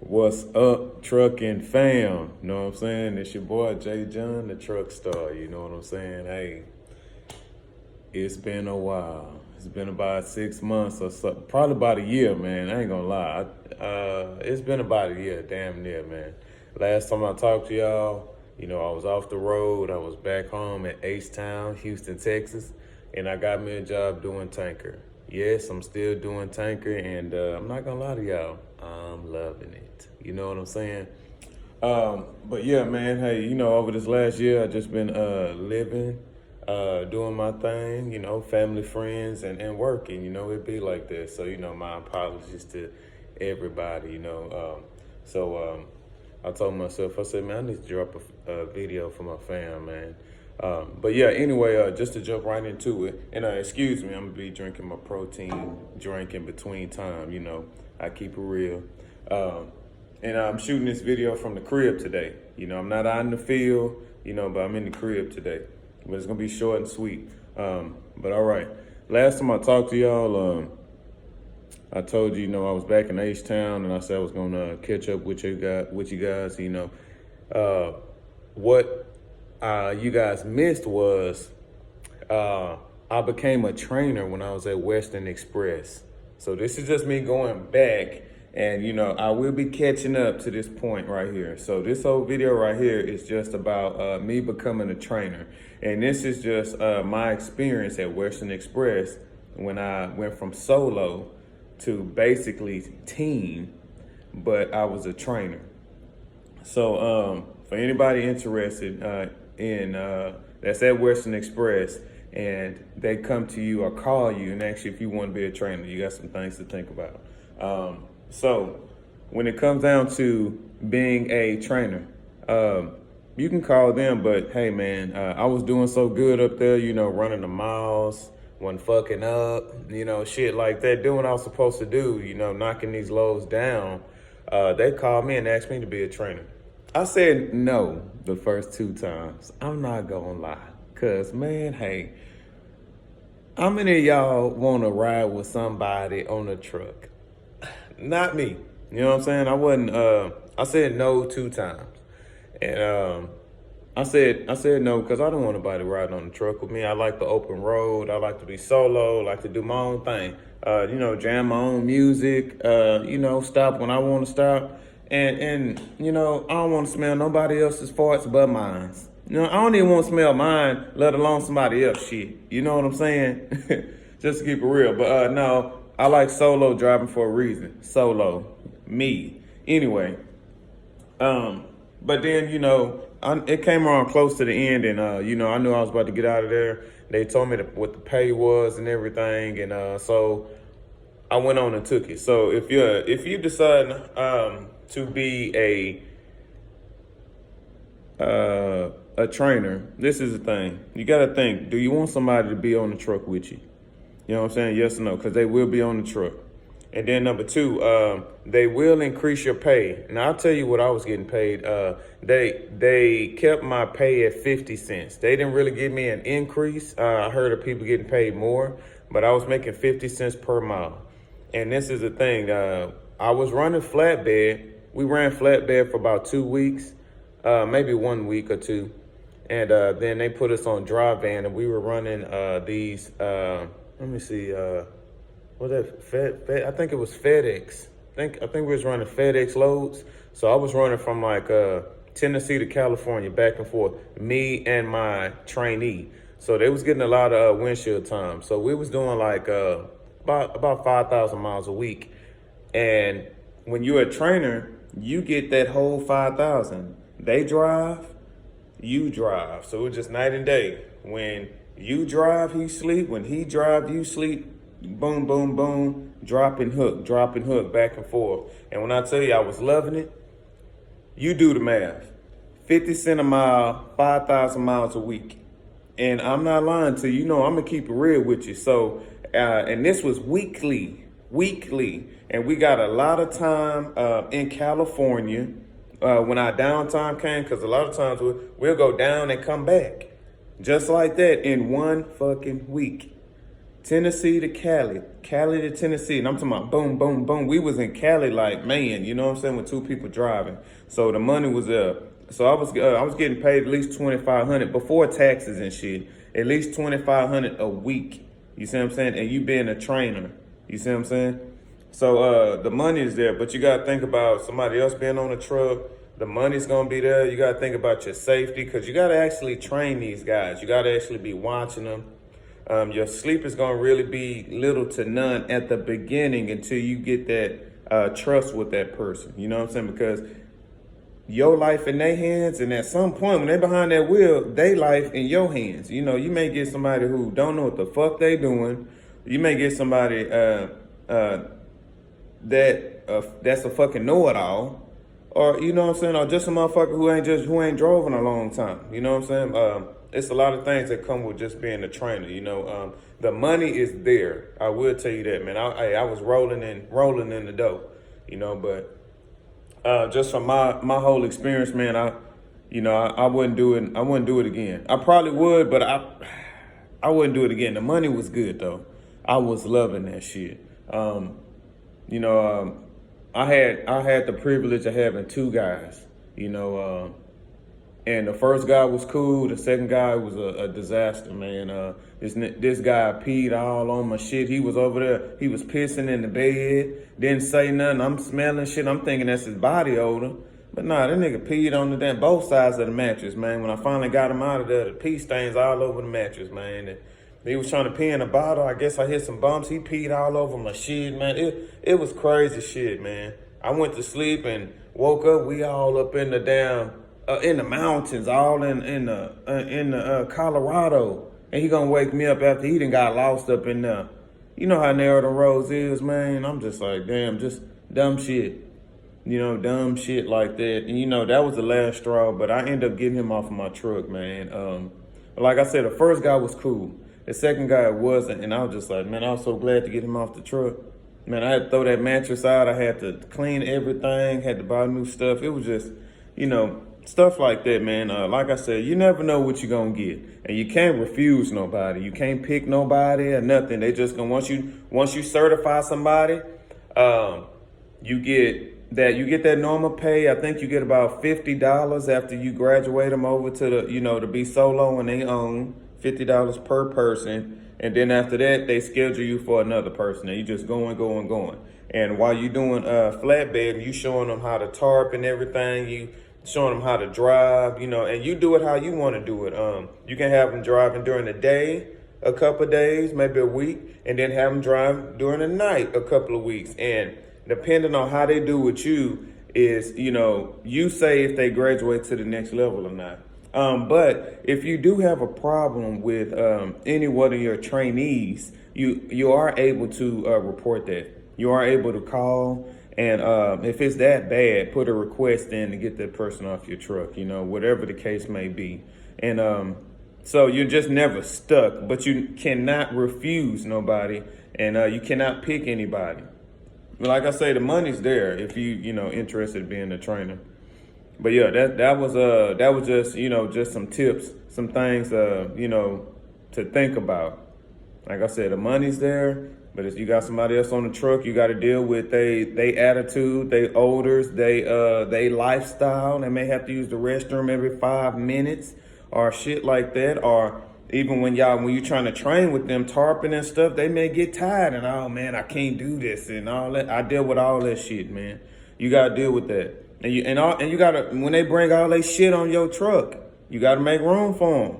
What's up, trucking fam? You know what I'm saying? It's your boy Jay John, the truck star. You know what I'm saying? Hey, it's been a while. It's been about 6 months or so, probably about a year, man. I ain't gonna lie. It's been about a year, damn near, man. Last time I talked to y'all, I was off the road. I was back home at H-Town, Houston, Texas, and I got me a job doing tanker. Yes, I'm still doing tanker, and I'm not gonna lie to y'all, I'm loving it. You know what I'm saying? But yeah, man, hey, over this last year, I just been living, doing my thing, family, friends, and working, it be like that. So, my apologies to everybody, I told myself, I said, man, I need to drop a video for my fam, man. But yeah, anyway, just to jump right into it, and excuse me, I'm gonna be drinking my protein drink in between time, I keep it real. And I'm shooting this video from the crib today. I'm not out in the field, but I'm in the crib today. But it's gonna be short and sweet. But all right, last time I talked to y'all, I told you, I was back in H-Town, and I said I was gonna catch up with you guys. What you guys missed was I became a trainer when I was at Western Express. So this is just me going back, and I will be catching up to this point right here. So this whole video right here is just about me becoming a trainer, and this is just my experience at Western Express when I went from solo to basically team, but I was a trainer. So for anybody interested in that's at Western Express, and they come to you or call you and ask you if you want to be a trainer, you got some things to think about. So when it comes down to being a trainer, you can call them, but hey man, I was doing so good up there, running the miles, wasn't fucking up, shit like that, doing what I was supposed to do, knocking these loads down. They called me and asked me to be a trainer. I said no the first 2 times. I'm not gonna lie. Cause man, hey, how many of y'all wanna ride with somebody on a truck? Not me. You know what I'm saying? I said no 2 times. And I said no because I don't want nobody riding on the truck with me. I like the open road. I like to be solo, like to do my own thing. Jam my own music, stop when I want to stop. And I don't want to smell nobody else's farts but mine. I don't even want to smell mine, let alone somebody else's shit. You know what I'm saying? Just to keep it real. But no, I like solo driving for a reason. Solo. Me. Anyway. But then, it came around close to the end, and, I knew I was about to get out of there. They told me what the pay was and everything, and so I went on and took it. So if you decide to be a trainer, this is the thing. You got to think, do you want somebody to be on the truck with you? You know what I'm saying? Yes or no, because they will be on the truck. And then number 2, they will increase your pay. Now, I'll tell you what I was getting paid. They kept my pay at 50 cents. They didn't really give me an increase. I heard of people getting paid more, but I was making 50 cents per mile. And this is the thing. I was running flatbed. We ran flatbed for about 2 weeks, maybe 1 week or 2. And then they put us on dry van, and we were running these, let me see, what that Fed? I think it was FedEx. I think we was running FedEx loads. So I was running from like Tennessee to California, back and forth. Me and my trainee. So they was getting a lot of windshield time. So we was doing like about 5,000 miles a week. And when you're a trainer, you get that whole 5,000. They drive, you drive. So it was just night and day. When you drive, he sleep. When he drive, you sleep. Boom, boom, boom, drop and hook, back and forth. And when I tell you I was loving it, you do the math. 50 cents a mile, 5,000 miles a week. And I'm not lying to you. I'm going to keep it real with you. So, and this was weekly. And we got a lot of time in California when our downtime came, because a lot of times we'll go down and come back. Just like that in 1 fucking week. Tennessee to Cali, Cali to Tennessee, and I'm talking about boom, boom, boom. We was in Cali like, man, you know what I'm saying, with two people driving. So the money was up. So I was getting paid at least $2,500 before taxes and shit. At least $2,500 a week. You see what I'm saying? And you being a trainer. You see what I'm saying? So the money is there, but you gotta think about somebody else being on the truck. The money's gonna be there. You gotta think about your safety, because you gotta actually train these guys. You gotta actually be watching them. Your sleep is gonna really be little to none at the beginning until you get that trust with that person. You know what I'm saying? Because your life in their hands, and at some point when they're behind that wheel, they life in your hands. You know, you may get somebody who don't know what the fuck they doing. You may get somebody that's a fucking know-it-all. Or, you know what I'm saying, or just a motherfucker who ain't drove in a long time. You know what I'm saying? It's a lot of things that come with just being a trainer. You know, the money is there. I will tell you that, man. I was rolling in the dough. You know, but just from my whole experience, man, I wouldn't do it. I wouldn't do it again. I probably would, but I wouldn't do it again. The money was good though. I was loving that shit. I had the privilege of having two guys, and the first guy was cool. The second guy was a disaster, man. This guy peed all on my shit. He was over there. He was pissing in the bed. Didn't say nothing. I'm smelling shit. I'm thinking that's his body odor. But nah, that nigga peed on both sides of the mattress, man. When I finally got him out of there, the pee stains all over the mattress, man. And he was trying to pee in a bottle. I guess I hit some bumps. He peed all over my shit, man. It was crazy shit, man. I went to sleep and woke up. We all up in the damn in the mountains, all in the Colorado. And he gonna wake me up after he done got lost up in there. You know how narrow the roads is, man. I'm just like, damn, just dumb shit. Dumb shit like that. And that was the last straw, but I ended up getting him off of my truck, man. Like I said, the first guy was cool. The second guy wasn't, and I was just like, man, I was so glad to get him off the truck. Man, I had to throw that mattress out. I had to clean everything, had to buy new stuff. It was just, stuff like that, man. Like I said, you never know what you're going to get. And you can't refuse nobody. You can't pick nobody or nothing. They just going to, once you certify somebody, you get that normal pay. I think you get about $50 after you graduate them over to the, to be solo and they own. $50 per person. And then after that, they schedule you for another person. And you just going. And while you doing flatbed, you showing them how to tarp and everything. You showing them how to drive, and you do it how you want to do it. You can have them driving during the day, a couple of days, maybe a week, and then have them drive during the night, a couple of weeks. And depending on how they do with you is, you say if they graduate to the next level or not. But if you do have a problem with any one of your trainees, you are able to report that. You are able to call, and if it's that bad, put a request in to get that person off your truck, whatever the case may be. And so you're just never stuck, but you cannot refuse nobody, and you cannot pick anybody. Like I say, the money's there if you interested in being a trainer. But yeah, that was just just some tips, some things to think about. Like I said, the money's there, but if you got somebody else on the truck, you got to deal with they attitude, they odors, they lifestyle. They may have to use the restroom every 5 minutes or shit like that. Or even when you're trying to train with them, tarping and stuff, they may get tired and, oh man, I can't do this and all that. I deal with all that shit, man. You got to deal with that. And you gotta, when they bring all their shit on your truck, you gotta make room for them.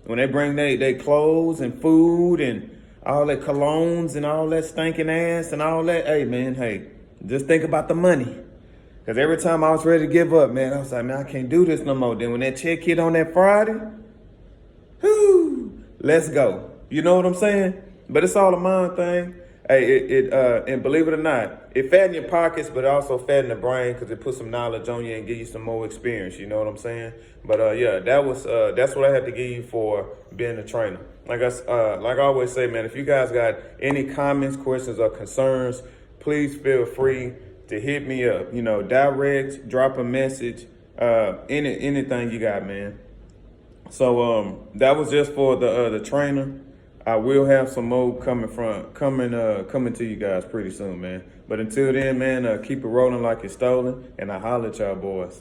When they bring they clothes and food and all that colognes and all that stinking ass and all that, hey, just think about the money. Because every time I was ready to give up, man, I was like, man, I can't do this no more. Then when that check hit on that Friday, let's go. You know what I'm saying? But it's all a mind thing. Hey, and believe it or not, it fatten your pockets, but also fatten the brain because it puts some knowledge on you and give you some more experience. You know what I'm saying? But yeah, that's what I had to give you for being a trainer. Like I always say, man, if you guys got any comments, questions, or concerns, please feel free to hit me up. Direct, drop a message, anything you got, man. So that was just for the trainer. I will have some more coming to you guys pretty soon, man. But until then, man, keep it rolling like it's stolen, and I holler at y'all boys.